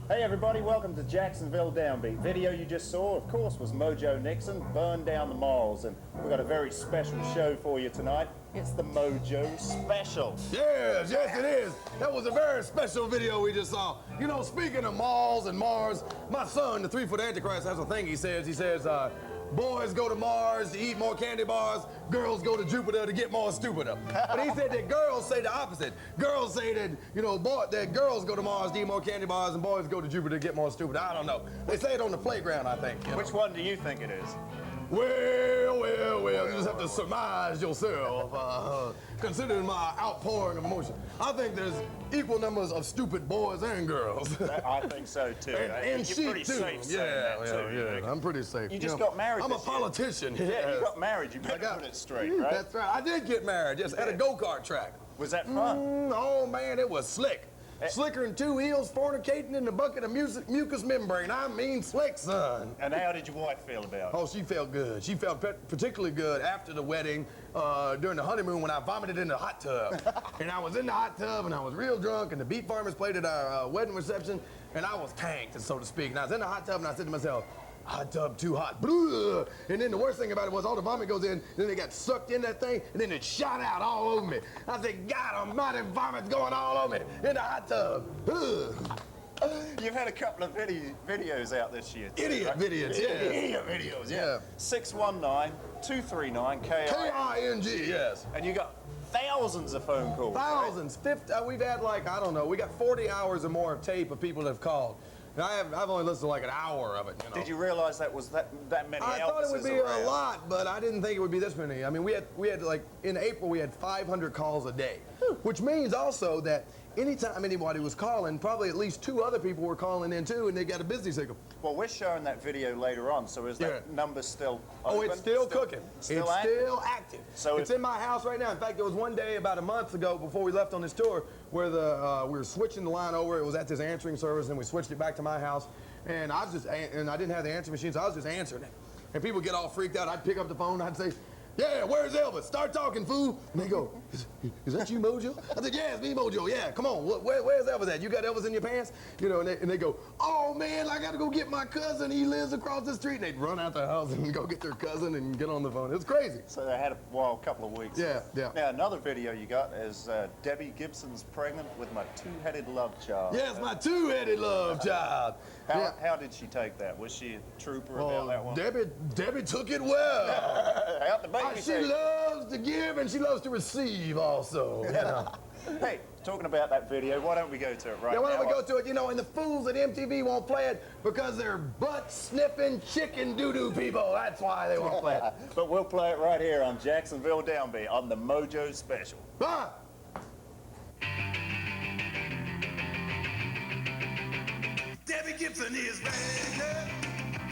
Hey everybody, welcome to Jacksonville Downbeat. Video you just saw, of course, was Mojo Nixon, Burn Down the Malls, and we've got a very special show for you tonight. It's the Mojo Special. Yes, yes it is. That was a very special video we just saw. You know, speaking of malls and Mars, my son, the 3-foot Antichrist, has a thing he says. He says, boys go to Mars to eat more candy bars, girls go to Jupiter to get more stupider. But he said that girls say the opposite. Girls say that, you know, that girls go to Mars to eat more candy bars and boys go to Jupiter to get more stupid. I don't know. They say it on the playground, I think. Which one do you think it is? Well, you just have to surmise yourself, considering my outpouring of emotion. I think there's equal numbers of stupid boys and girls. I think so too. And you're sheep pretty too. Safe Yeah, I'm pretty safe. You just got married. I'm a politician. Yeah, you got married. You better put it straight, right? That's right. I did get married, yes, at a go-kart track. Was that fun? Oh man, it was slick. Slicker than two heels fornicating in a bucket of mucous membrane. I mean slick, son. And how did your wife feel about it? Oh, she felt good. She felt particularly good after the wedding, during the honeymoon when I vomited in the hot tub. And I was in the hot tub and I was real drunk and the Beat Farmers played at our wedding reception and I was tanked, so to speak. And I was in the hot tub and I said to myself, hot tub too hot. Blah. And then the worst thing about it was all the vomit goes in, then they got sucked in that thing, and then it shot out all over me. I said, God almighty, vomit's going all over me in the hot tub. You've had a couple of videos out this year. Idiot right? videos, yeah. Idiot videos, yeah. 619-239-KING, yes. And you got thousands of phone calls. Thousands. Right? We've had like, I don't know, we got 40 hours or more of tape of people that have called. And I've only listened to like an hour of it. You know? Did you realize that was that many? I thought it would be a lot, but I didn't think it would be this many. I mean, we had like in April we had 500 calls a day, which means also that anytime anybody was calling, probably at least 2 other people were calling in too, and they got a busy signal. Well, we're showing that video later on, so is that number still open? Oh, it's still cooking. Still it's active? Still active. So it's in my house right now. In fact, there was one day about a month ago before we left on this tour where we were switching the line over. It was at this answering service, and we switched it back to my house. And I didn't have the answering machine, so I was just answering it. And people get all freaked out. I'd pick up the phone, I'd say, yeah, where's Elvis? Start talking, fool. And they go, is that you, Mojo? I said, yeah, it's me, Mojo. Yeah, come on. Where's Elvis at? You got Elvis in your pants? You know, and they go, oh, man, I got to go get my cousin. He lives across the street. And they'd run out the house and go get their cousin and get on the phone. It was crazy. So they had a couple of weeks. Yeah. Now, another video you got is Debbie Gibson's pregnant with my two-headed love child. Yes, my two-headed love child. How did she take that? Was she a trooper about that one? Debbie took it well. How'd the baby she loves to give and she loves to receive also. You know? Hey, talking about that video, why don't we go to it right now? Yeah, why don't we go to it? You know, and the fools at MTV won't play it because they're butt-sniffing chicken doo-doo people. That's why they won't play it. But we'll play it right here on Jacksonville Downbeat on the Mojo Special. Debbie Gibson is pregnant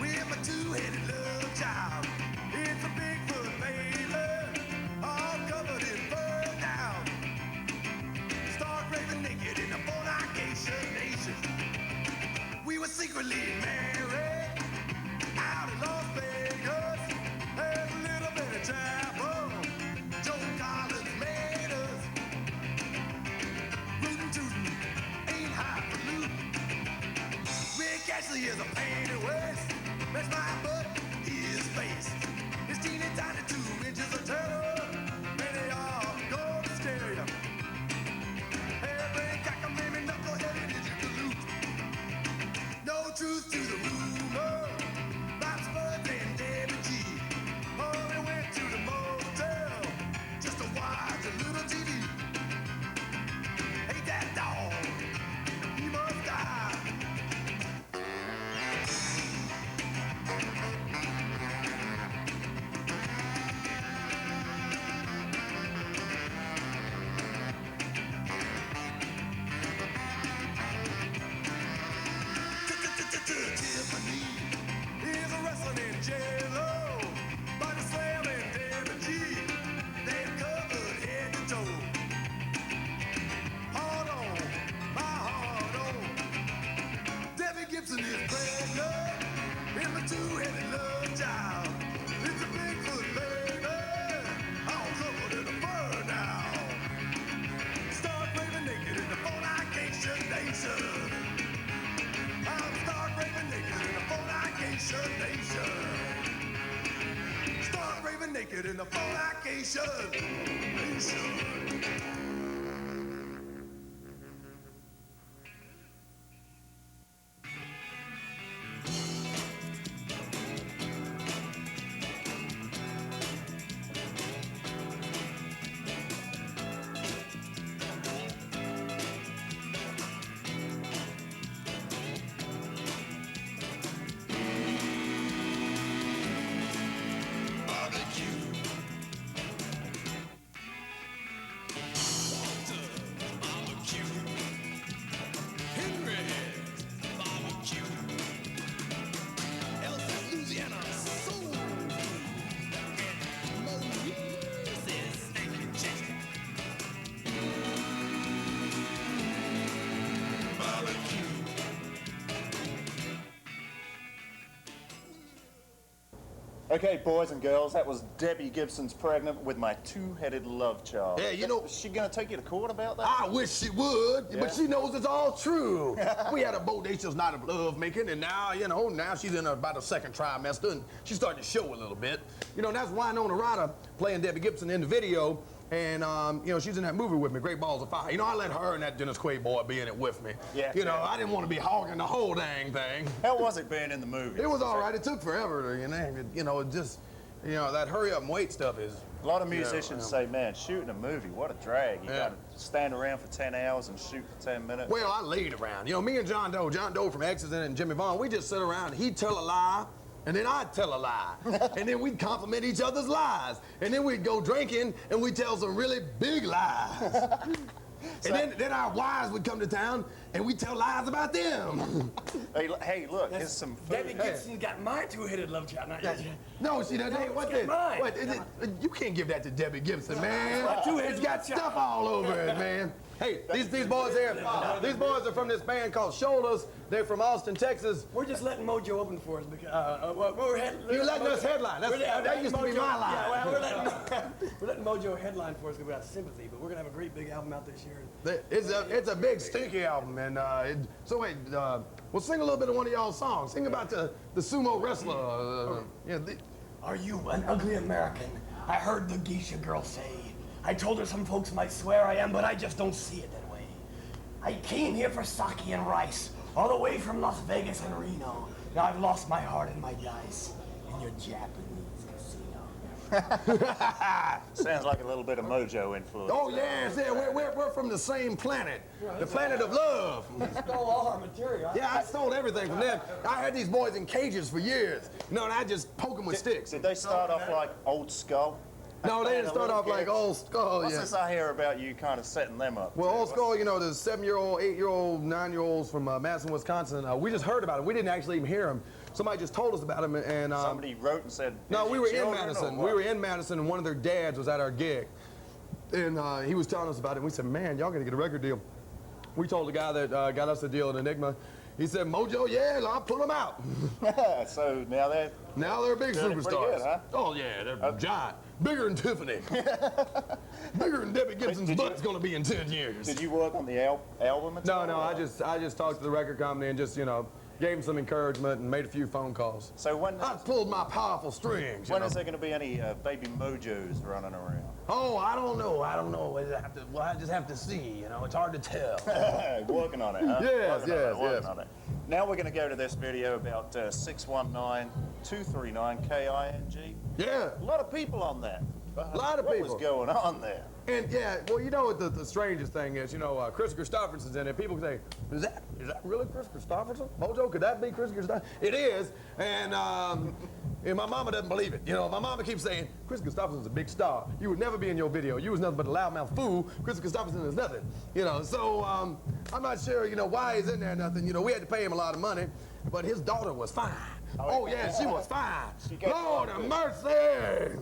with my two-headed love child. It's a Bigfoot baby, all covered in fur now. Start raving naked in a fornication nation. We were secretly married out in Las Vegas. There's a little bit of trouble. Joe Collins made us. Rootin' tootin' ain't highfalutin. Rick Ashley is a pain in the waist. That's my butt, his face. His teeny tiny 2 inches of terror. Many are gonna scare you. Hairbrain cockamamie knuckleheaded is your galoot. No truth to the rumor. Bob Spuds and Debbie G. Only went to the motel just to watch a little TV. Hate that dog. He must die. Tiffany is a wrestling in J-Lo. Body slamming Debbie G. They're covered head to toe. Hard on, my hard on. Debbie Gibson is pregnant with my two-headed love child. It's a Bigfoot baby, all covered in a fur now. Start raving naked in the fornication nation. I naked in the fornication. Okay, boys and girls, that was Debbie Gibson's Pregnant with My Two-Headed Love Child. Yeah, you know... Is she gonna take you to court about that? I wish she would, Yeah? but she knows it's all true. We had a bodacious night of love making, and now, you know, now she's in about a second trimester, and she's starting to show a little bit. You know, that's Winona Ryder playing Debbie Gibson in the video, and, you know, she's in that movie with me, Great Balls of Fire. You know, I let her and that Dennis Quaid boy be in it with me. Yeah. You know, I didn't want to be hogging the whole dang thing. How was it being in the movie? It was all right. It took forever, you know, it just, you know, that hurry up and wait stuff is... A lot of musicians say, man, shooting a movie, what a drag. You gotta stand around for 10 hours and shoot for 10 minutes. Well, I laid around. You know, me and John Doe from Exodus and Jimmy Vaughn, we just sit around and he'd tell a lie, and then I'd tell a lie. And then we'd compliment each other's lies. And then we'd go drinking and we'd tell some really big lies. And then our wives would come to town and we'd tell lies about them. Hey, look, here's some food. Debbie Gibson's got my two-headed love child. No, she doesn't. Hey, what's this? mine. What? You can't give that to Debbie Gibson, man. two-headed It's got love child. stuff all over it, man. Hey, these boys here, these boys are from this band called Shoulders. They're from Austin, Texas. We're just letting Mojo open for us because You're letting us headline. That used to be my line. Yeah, well, we're letting Mojo headline for us because we got sympathy, but we're gonna have a great big album out this year. It's a big stinky album, and so wait, we'll sing a little bit of one of y'all's songs. Sing about the sumo wrestler. Are you an ugly American? I heard the geisha girl say. I told her some folks might swear I am, but I just don't see it that way. I came here for sake and rice, all the way from Las Vegas and Reno. Now I've lost my heart and my dice in your Japanese casino. Sounds like a little bit of Mojo influence. Oh yes, yeah, we're from the same planet, the planet of love. We stole all our material. Yeah, I stole everything from them. I had these boys in cages for years, you know, and I just poke them with sticks. Did they start off like Old Skull? No, they didn't start off like Old Skull. What's Yeah. this I hear about you kind of setting them up? Well, Old Skull, you know, the 7-year-old, 8-year-old, 9-year-olds from Madison, Wisconsin. We just heard about it. We didn't actually even hear them. Somebody just told us about them, and Somebody wrote and said. no, we were in children or Madison. what? We were in Madison, and one of their dads was at our gig, and he was telling us about it. And we said, "Man, y'all gonna get a record deal." We told the guy that got us the deal at Enigma. He said, "Mojo, yeah, I'll pull them out." So now they're. Now they're big Doing it pretty superstars. good, huh? Oh yeah, they're giant, bigger than Tiffany, bigger than Debbie Gibson's Did you- butt's gonna be in 10 years. Did you work on the album? at all? No, I just talked to the record company and just, you know, gave them some encouragement and made a few phone calls. So when I pulled my powerful strings. you when know. is there going to be any baby Mojos running around? Oh, I don't know. I just have to see. You know, it's hard to tell. Working on it, huh? Yes, Working yes. on it. Now we're going to go to this video about 619-239-KING. Yeah, A lot of people on that. a lot of What people. was going on there? And yeah, well, you know what the strangest thing is? You know, Chris Christopherson's in it. People say, is that really Chris Christopherson? Mojo, could that be Chris Christopherson? It is, and my mama doesn't believe it. You know, my mama keeps saying, Chris Christopherson's a big star. You would never be in your video. You was nothing but a loudmouth fool. Chris Christopherson is nothing. You know, so I'm not sure, you know, why he's in there nothing. You know, we had to pay him a lot of money, but his daughter was fine. Oh yeah, she was fine. Lord have mercy.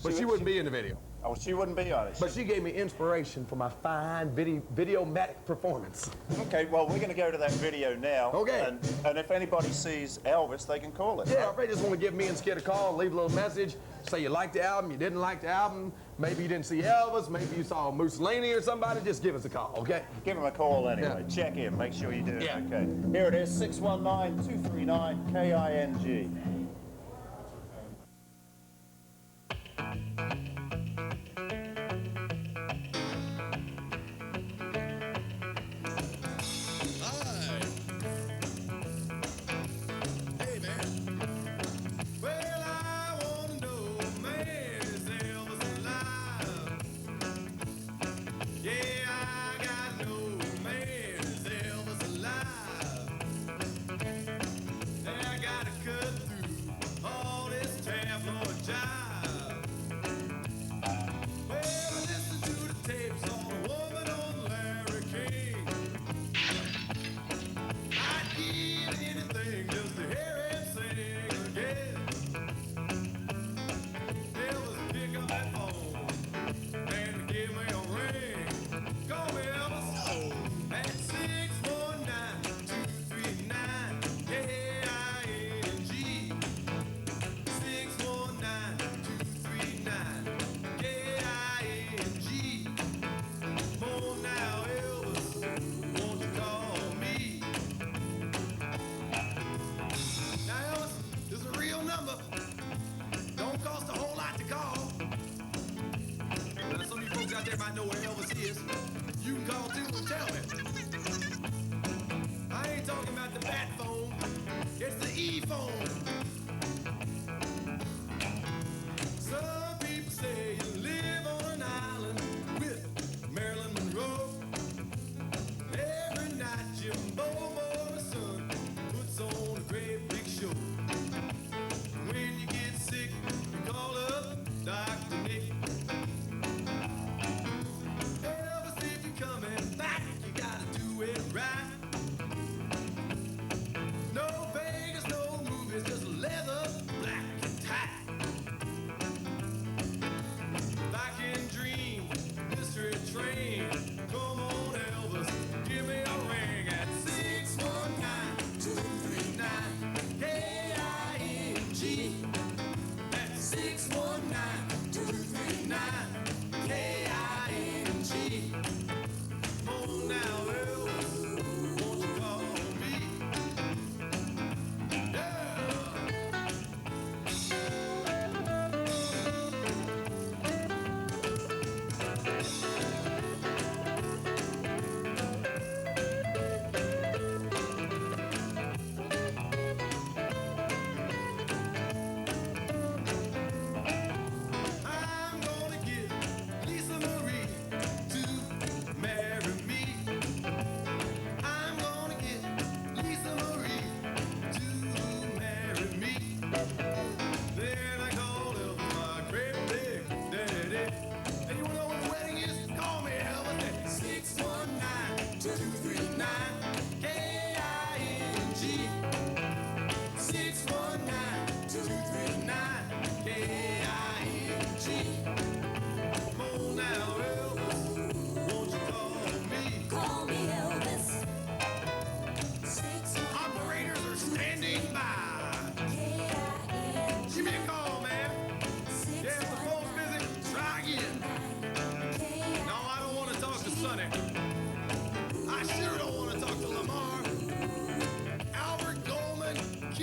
But she wouldn't be in the video. Oh, she wouldn't be on it. But she gave me inspiration for my fine videomatic performance. Okay, well, we're going to go to that video now. Okay. And if anybody sees Elvis, they can call it. Yeah, right? if they just want to give me and Skid a call, leave a little message, say you liked the album, you didn't like the album, maybe you didn't see Elvis, maybe you saw Mussolini or somebody, just give us a call, okay? Give them a call anyway. Yeah. Check in. Make sure you do it. Yeah. Okay. Here it is, 619-239-KING.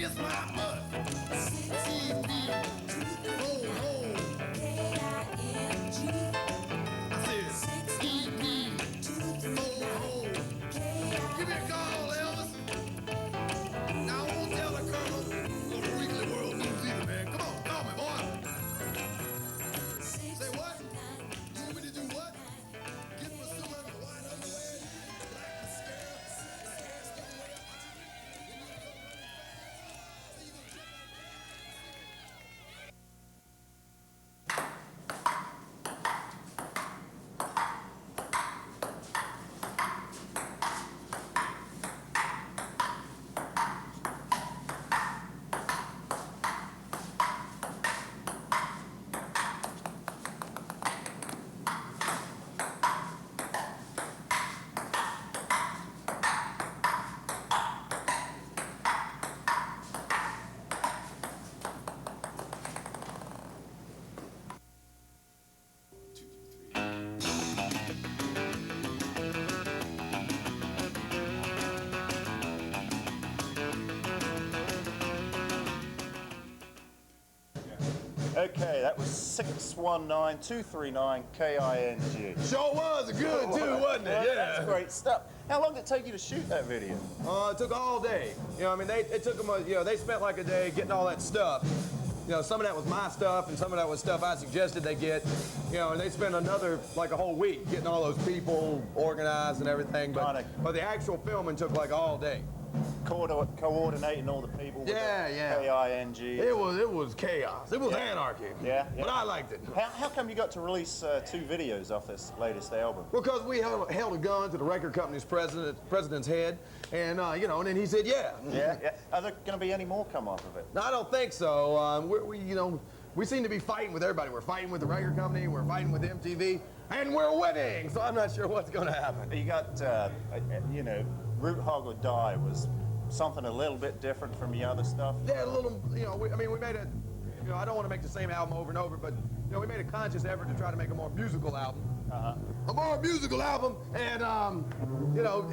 kiss my butt. C-B, oh, oh. I said, C-B, oh, oh. Give me a call, Elvis. Now, I won't tell the colonel of the weekly world news either, man. Come on, call me, boy. Say what? You want me to do what? Get my suit on the white underwear, black mascara, Okay, that was 619-239-KING. Sure was good too, wasn't it? Yeah. That's great stuff. How long did it take you to shoot that video? It took all day. You know, I mean, it took them, they spent like a day getting all that stuff. You know, some of that was my stuff, and some of that was stuff I suggested they get. You know, and they spent another, like a whole week getting all those people organized and everything. But the actual filming took like all day. Coordinating all the people with KING. It was chaos. It was anarchy. Yeah. But I liked it. How come you got to release 2 videos off this latest album? Because we held a gun to the record company's president's head, and and then he said, yeah. Yeah. Are there going to be any more come off of it? No, I don't think so. We seem to be fighting with everybody. We're fighting with the record company. We're fighting with MTV, and we're winning. So I'm not sure what's going to happen. You got, Root Hog or Die was something a little bit different from the other stuff. Yeah, a little, we made a, I don't want to make the same album over and over, but, we made a conscious effort to try to make a more musical album. A more musical album, and,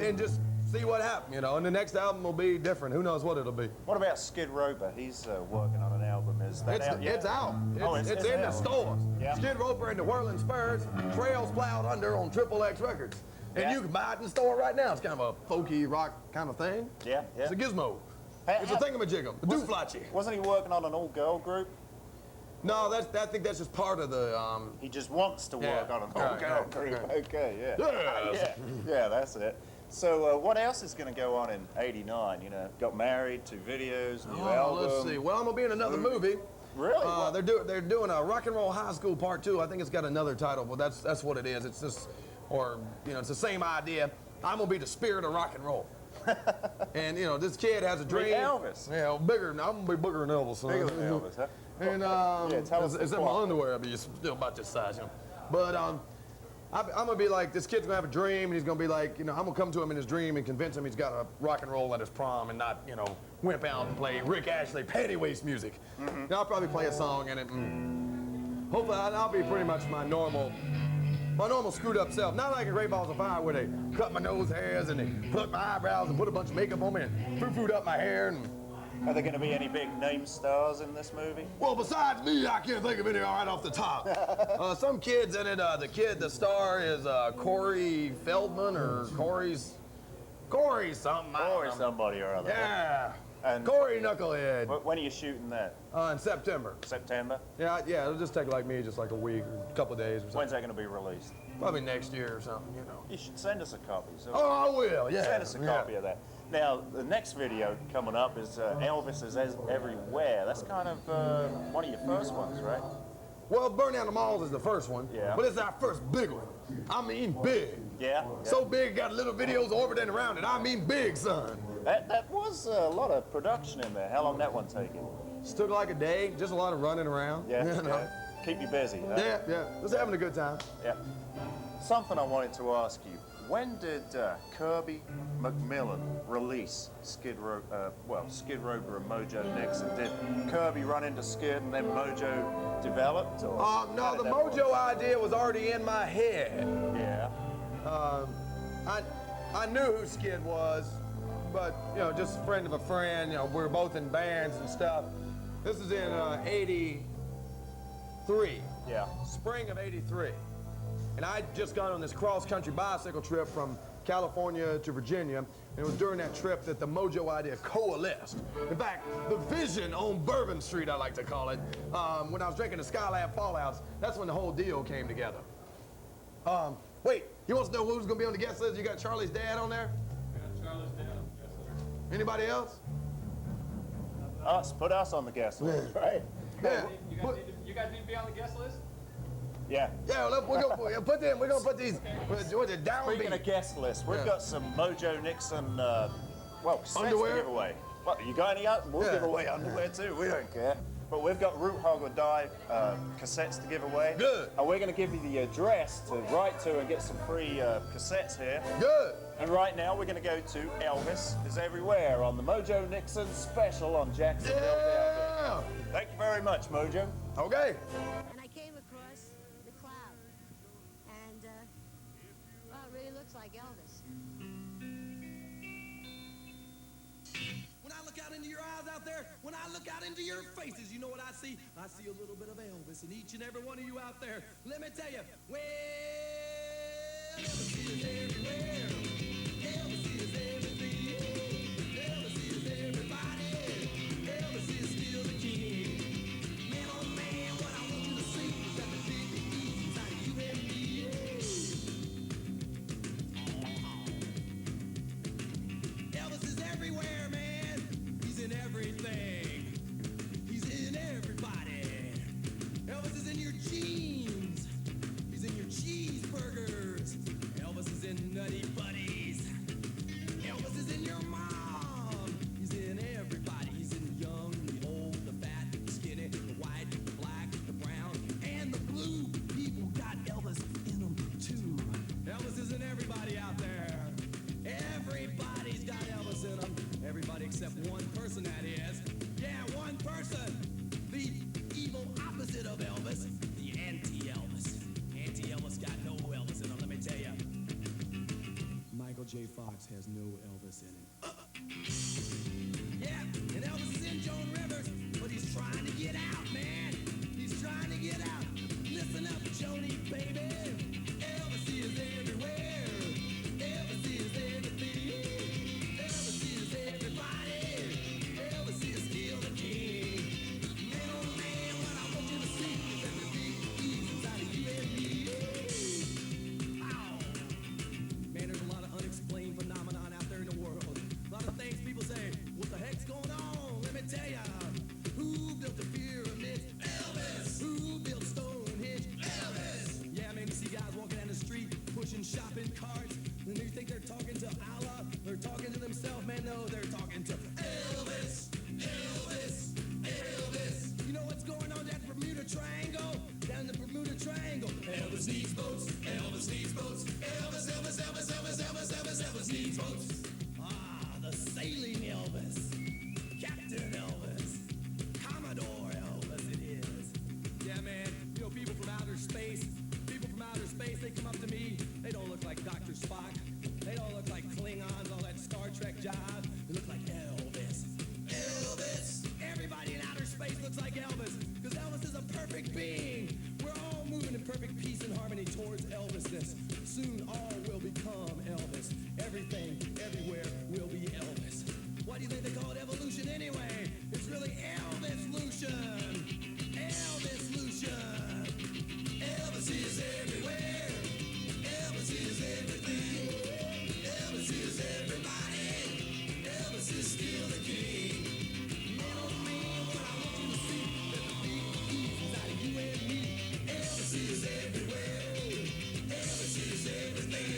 and just see what happens, and the next album will be different. Who knows what it'll be. What about Skid Roper? He's working on an album. Is that out yet? It's out. It's in the out. stores. Yeah. Skid Roper and the Whirling Spurs, Trails Plowed Under on XXX Records. And you can buy it in the store right now. It's kind of a folky rock kind of thing. Yeah. It's a gizmo. It's a thingamajigam. A dooflachi. Wasn't he working on an all-girl group? No, I think that's just part of the. He just wants to work on an all-girl group. Okay, yeah. Yeah, that's it. So what else is going to go on in '89? Got married, 2 videos, new album. Let's see. Well, I'm gonna be in another movie. Really? They're doing a Rock and Roll High School Part 2. I think it's got another title, but that's what it is. It's just. Or, it's the same idea. I'm gonna be the spirit of rock and roll. And, this kid has a dream. Like Elvis. Yeah, bigger. I'm gonna be bigger than Elvis. Son. Bigger than Elvis, huh? And, tell us except my underwear, I'll be still about this size, But, I'm gonna be like, this kid's gonna have a dream, and he's gonna be like, I'm gonna come to him in his dream and convince him he's got to rock and roll at his prom and not, wimp out and play Rick Astley panty waist music. And I'll probably play a song in it. Hopefully, I'll be pretty much my normal screwed up self. Not like in Great Balls of Fire where they cut my nose hairs and they pluck my eyebrows and put a bunch of makeup on me and foo-fooed up my hair. And Are there going to be any big name stars in this movie? well, besides me, I can't think of any right off the top. Some kids in it. The star is Corey Feldman or Corey something. Or somebody or other. Yeah. And Corey Knucklehead. when are you shooting that? In September. September? Yeah, it'll just take like me just like a week or a couple of days or something. When's that going to be released? Probably next year or something, You should send us a copy. So Oh, I will, yeah. Send us a copy of that. Now, the next video coming up is Elvis is Everywhere. That's kind of one of your first ones, right? Well, Burn Down the Malls is the first one. Yeah. But it's our first big one. I mean big. Yeah. So big, got little videos orbiting around it. I mean big, son. That was a lot of production in there. How long that one take you? Just took like a day, just a lot of running around. Yeah. You know? Yeah. Keep you busy. Huh? Yeah. Just having a good time. Yeah. Something I wanted to ask you. When did Kirby McMillan release Skid Roper and Mojo Nixon? Did Kirby run into Skid and then Mojo developed? Or No, the Mojo idea was already in my head. Yeah. I knew who Skid was, but, you know, just a friend of a friend. You know, we were both in bands and stuff. This is in 83. Yeah. Spring of 83. And I'd just gone on this cross-country bicycle trip from California to Virginia, and it was during that trip that the Mojo idea coalesced. In fact, the vision on Bourbon Street, I like to call it, when I was drinking the Skylab Fallouts, that's when the whole deal came together. Wait, you want to know who's gonna be on the guest list? You got Charlie's dad on there? We got Charlie's dad on the guest list. Anybody else? Us, put us on the guest list, right? Yeah. You guys need to be on the guest list? Yeah. Yeah, look, we're gonna put these. With the Speaking Downbeat. of guest list, we've got some Mojo Nixon, well, cassettes Underwear? to give away. Well, you got any? We'll Yeah. give away underwear too. We don't care. But we've got Root Hog or Die cassettes to give away. Good. And we're going to give you the address to write to and get some free cassettes here. Good. And right now we're going to go to Elvis is Everywhere on the Mojo Nixon special on Jacksonville. Yeah. Thank you very much, Mojo. Okay. And I came across the cloud. And, well, it really looks like Elvis. When I look out into your eyes out there, when I look out into your faces, you know what I see? I see a little bit of Elvis in each and every one of you out there. Let me tell you, well, Elvis is everywhere. Elvis is everything. Elvis is everybody. Elvis is still the king. Man, oh man, what I want you to see is that the big ease inside of you and me. Elvis is everywhere, man. He's in everything. He's in everybody. Elvis is in your jeans. He's in your cheeseburgers. Elvis is in Nutty Buddies. Elvis is in your mom. He's in everybody. He's in the young, the old, the fat, the skinny, the white, the black, the brown, and the blue. People got Elvis in them too. Elvis is in everybody out there. Everybody's got Elvis in them. Everybody except one person, that is. Yeah, one person. The evil opposite of Elvis. The anti-Elvis. Anti-Elvis got no Elvis in him, let me tell you. Michael J. Fox has no Elvis in him. Yeah, and Elvis is in Joan Rivers, but he's trying to get out, man. He's trying to get out. Listen up, Joni, baby. Elvis is everywhere. Elvis is everything. Elvis is everybody. Elvis is still the king. Man, oh man, what I want you to see is that the big ease inside of you and me. Ow. Man, there's a lot of unexplained phenomenon out there in the world. A lot of things people say, what the heck's going on? Let me tell ya. Who built the pyramids? Elvis. Who built Stonehenge? Elvis. Yeah, man, you see guys walking down the street pushing shopping carts, and you think they're talking to Allah? They're talking to themselves, man. No, they're talking to Elvis. Elvis. Elvis. You know what's going on that Bermuda Triangle? Down the Bermuda Triangle. Elvis needs boats. Elvis needs boats. Elvis, Elvis, Elvis, Elvis, Elvis, Elvis, Elvis needs boats. Ah, the sailing Elvis. Captain Elvis. Commodore Elvis it is. Yeah, man, you know, people from outer space, they come up to me. They don't look like Dr. Spock. They don't look like Klingons, all that Star Trek jive. They look like Elvis. Elvis! Everybody in outer space looks like Elvis, because Elvis is a perfect being. We're all moving in perfect peace and harmony towards Elvisness. Soon all will become Elvis. Everything, everywhere will be Elvis. Why do you think they call it evolution anyway? It's really Elvis-lution. Elvis-lution. Elvis is everywhere. Elvis is everything. Elvis is everybody. Elvis is still the king. Man, oh man, what I want you to see that the big ease inside of you and me. Elvis is everywhere. Elvis is everything.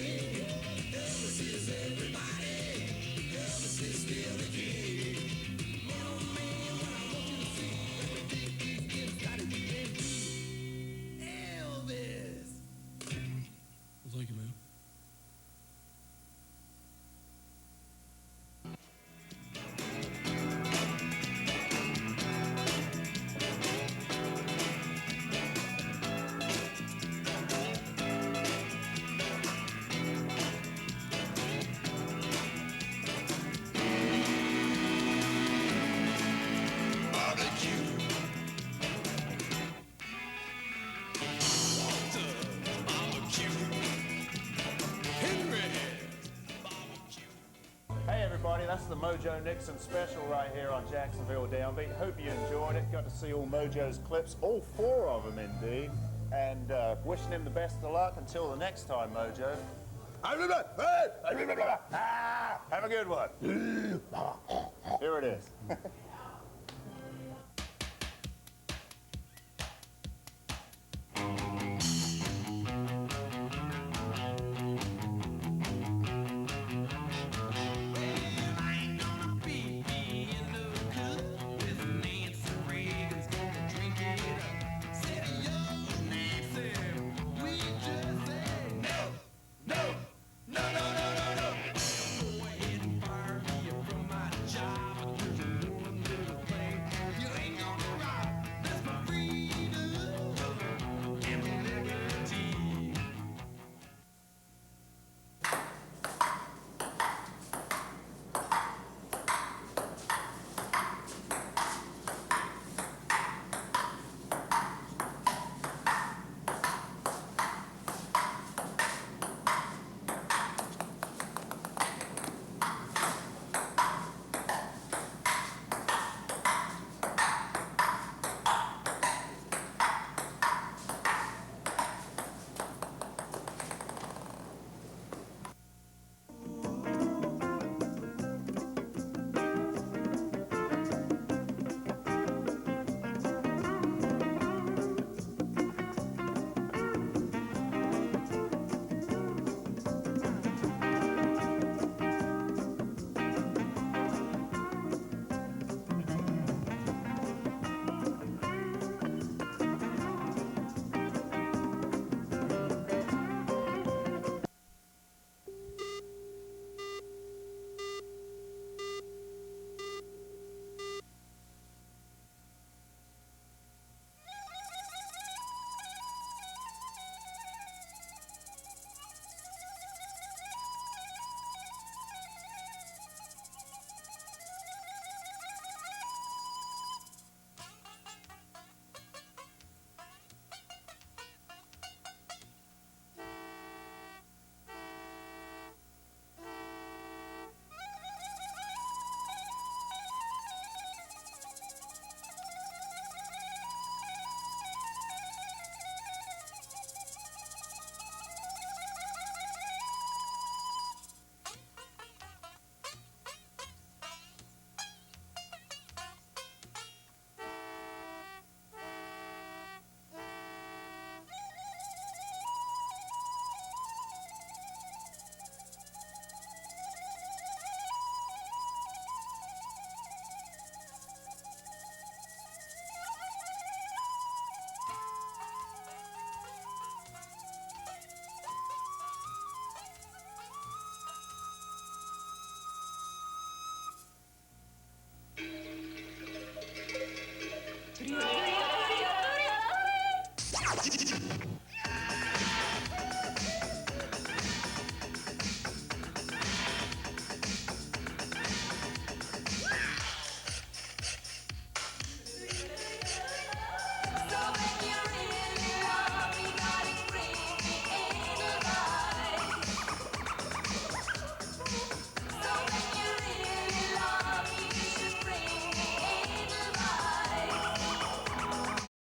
that's the Mojo Nixon special right here on Jacksonville Downbeat. Hope you enjoyed it. Got to see all Mojo's clips, all 4 of them indeed. And wishing him the best of luck until the next time, Mojo. Have a good one. Here it is.